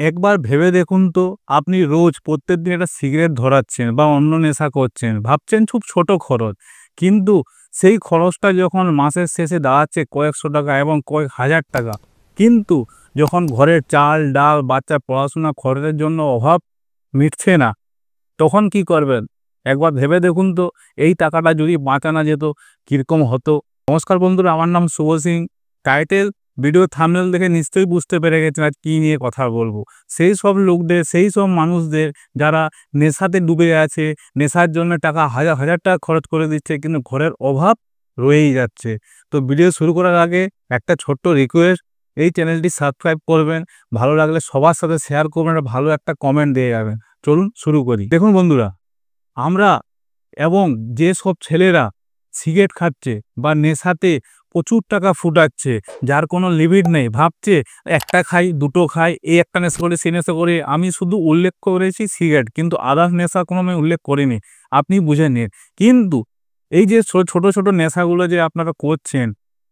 একবার ভেবে দেখুন তো, আপনি রোজ প্রত্যেকদিন একটা সিগারেট ধরাচ্ছেন বা অন্য নেশা করছেন। ভাবছেন খুব ছোট খরচ। কিন্তু সেই খরচটা যখন মাসের শেষে দাঁড়াচ্ছে কয়েকশো টাকা এবং কয়েক হাজার টাকা। কিন্তু যখন ঘরের চাল, ডাল, বাচ্চার পড়াশোনা খরচের জন্য অভাব মিটছে না, তখন কি করবেন? একবার ভেবে দেখুন তো, এই টাকাটা যদি বাঁচানো যেত কিরকম হতো? নমস্কার বন্ধুরা, আমার নাম শুভ সিং। টাইটেল, ভিডিও থাম্বনেল দেখে নিশ্চয়ই বুঝতে পেরে গেছেন আজ কী নিয়ে কথা বলবো। সেই সব লোকদের, সেই সব মানুষদের যারা নেশাতে ডুবে আছে, নেশার জন্য টাকা হাজার হাজার টাকা খরচ করে দিচ্ছে কিন্তু ঘরের অভাব রয়েই যাচ্ছে। তো ভিডিও শুরু করার আগে একটা ছোট্ট রিকোয়েস্ট, এই চ্যানেলটি সাবস্ক্রাইব করবেন, ভালো লাগলে সবার সাথে শেয়ার করবেন আর ভালো একটা কমেন্ট দিয়ে যাবেন। চলুন শুরু করি। দেখুন বন্ধুরা, আমরা এবং যেসব ছেলেরা সিগারেট খাচ্ছে বা নেশাতে প্রচুর টাকা ফুটাচ্ছে, যার কোনো লিমিট নেই, ভাবছে একটা খাই, দুটো খাই, এই একটা নেশা করি, সেই নেশা করি। আমি শুধু উল্লেখ করেছি সিগারেট, কিন্তু আদার্স নেশা কোনো আমি উল্লেখ করিনি। আপনি বুঝে নিন। কিন্তু এই যে ছোট ছোট নেশাগুলো যে আপনারা করছেন,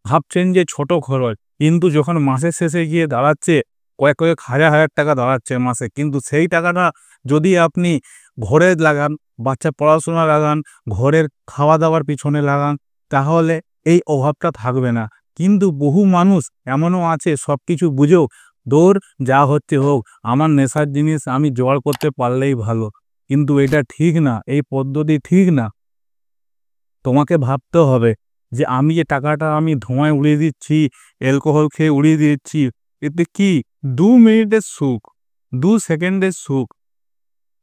ভাবছেন যে ছোট খরচ, কিন্তু যখন মাসের শেষে গিয়ে দাঁড়াচ্ছে কয়েক কয়েক হাজার হাজার টাকা দাঁড়াচ্ছে মাসে, কিন্তু সেই টাকাটা যদি আপনি ঘরে লাগান, বাচ্চার পড়াশোনা লাগান, ঘরের খাওয়া দাওয়ার পিছনে লাগান, তাহলে এই অভাবটা থাকবে না। কিন্তু বহু মানুষ এমনও আছে সব কিছু বুঝেও দৌড়, যা হচ্ছে হোক, আমার নেশার জিনিস আমি জোগাড় করতে পারলেই ভালো। কিন্তু এটা ঠিক না, এই পদ্ধতি ঠিক না। তোমাকে ভাবতে হবে যে আমি যে টাকাটা আমি ধোঁয়ায় উড়িয়ে দিচ্ছি, অ্যালকোহল খেয়ে উড়িয়ে দিচ্ছি, এতে কি ২ মিনিটের সুখ, ২ সেকেন্ডের সুখ।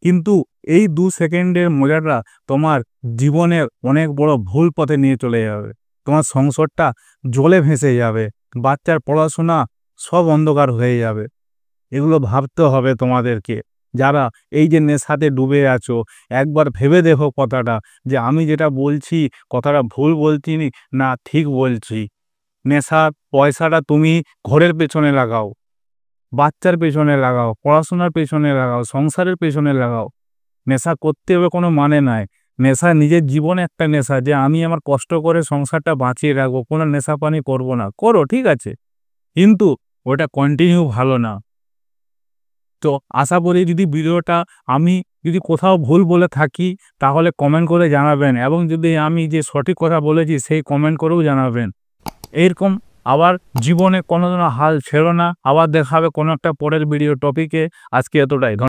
কিন্তু এই ২ সেকেন্ডের মজাটা তোমার জীবনের অনেক বড় ভুল পথে নিয়ে চলে যাবে। তোমার সংসারটা জলে ভেসে যাবে। বাচ্চার পড়াশোনা সব অন্ধকার হয়ে যাবে। এগুলো ভাবতে হবে তোমাদেরকে। যারা এই যে নেশাতে ডুবে আছো, একবার ভেবে দেখো কথাটা, যে আমি যেটা বলছি কথাটা ভুল বলছি না ঠিক বলছি। নেশার পয়সাটা তুমি ঘরের পেছনে লাগাও, বাচ্চার পেছনে লাগাও, পড়াশোনার পেছনে লাগাও, সংসারের পেছনে লাগাও। নেশা করতে হবে কোনো মানে নাই। নেশা নিজের জীবনে একটা নেশা, যে আমি আমার কষ্ট করে সংসারটা বাঁচিয়ে রাখবো, কোনো নেশা পানি করবো না। করো, ঠিক আছে, কিন্তু ওটা কন্টিনিউ ভালো না। তো আশা করি যদি ভিডিওটা আমি যদি কোথাও ভুল বলে থাকি তাহলে কমেন্ট করে জানাবেন, এবং যদি আমি যে সঠিক কথা বলেছি সেই কমেন্ট করেও জানাবেন। এরকম আবার জীবনে কোনোদিনও হাল ছেড়ো না। আবার দেখা হবে কোনো একটা পরের ভিডিও টপিকে। আজকে এতটাই।